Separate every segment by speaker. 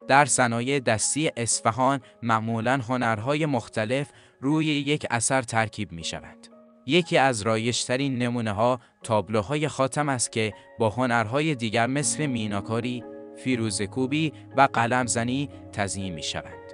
Speaker 1: در صنایع دستی اصفهان معمولاً هنرهای مختلف روی یک اثر ترکیب می شوند. یکی از رایج‌ترین نمونه‌ها تابلوهای خاتم است که با هنرهای دیگر مثل میناکاری، فیروزه‌کوبی و قلمزنی تزیین می شوند.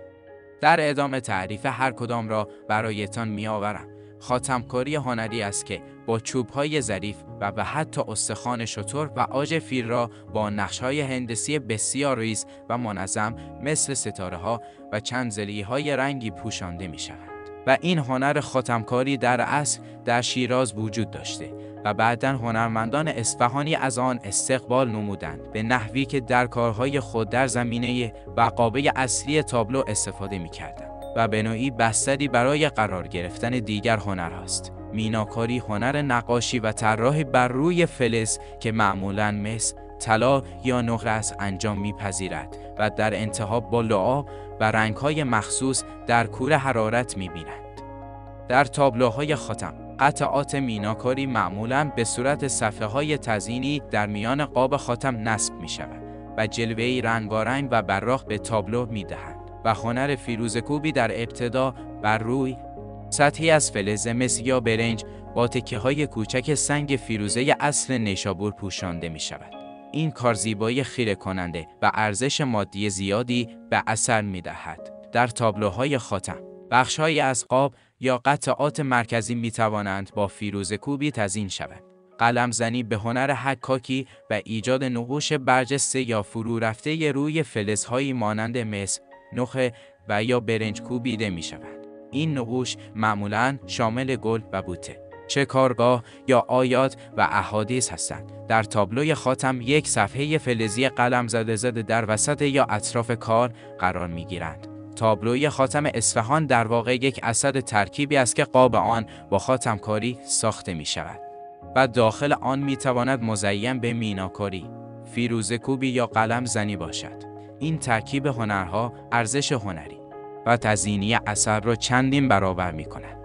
Speaker 1: در ادامه تعریف هر کدام را برایتان می آورم. خاتمکاری هنری است که با چوب‌های ظریف و حتی استخوان شتر و عاج فیل را با نقش‌های هندسی بسیار ریز و منظم مثل ستاره‌ها و چند زلی‌های رنگی پوشانده می‌شوند. و این هنر خاتمکاری در اصل در شیراز وجود داشته و بعداً هنرمندان اصفهانی از آن استقبال نمودند، به نحوی که در کارهای خود در زمینه بقابه اصلی تابلو استفاده می‌کردند و به نوعی بستری برای قرار گرفتن دیگر هنرهاست. میناکاری هنر نقاشی و طراحی بر روی فلز که معمولاً مس، طلا یا نقره است انجام می‌پذیرد و در انتها با لعاب و رنگ‌های مخصوص در کوره حرارت می‌بینند. در تابلوهای خاتم، قطعات میناکاری معمولاً به صورت صفحه‌های تزیینی در میان قاب خاتم نصب می‌شود و جلوه‌ای رنگارنگ و براق به تابلو می‌دهند. و هنر فیروزه‌کوبی در ابتدا بر روی سطحی از فلز مس یا برنج با تکه‌های کوچک سنگ فیروزه اصل نیشابور پوشانده می‌شود. این کار زیبایی خیره کننده و ارزش مادی زیادی به اثر می‌دهد. در تابلوهای خاتم، بخش‌هایی از قاب یا قطعات مرکزی می‌توانند با فیروزه‌کوبی تزیین شوند. قلمزنی به هنر حکاکی و ایجاد نقوش برجسته یا فرو رفته روی فلزهایی مانند مس، نخ و یا برنج کوبیده می‌شوند. این نقوش معمولاً شامل گل و بوته، چه کارگاه یا آیات و احادیث هستند. در تابلوی خاتم یک صفحه فلزی قلم زده در وسط یا اطراف کار قرار می‌گیرند. تابلوی خاتم اصفهان در واقع یک اثر ترکیبی است که قاب آن با خاتمکاری ساخته می‌شود و داخل آن می‌تواند مزین به میناکاری، فیروزه‌کوبی یا قلم زنی باشد. این ترکیب هنرها ارزش هنری و تزیینی اثر را چندین برابر می‌کند.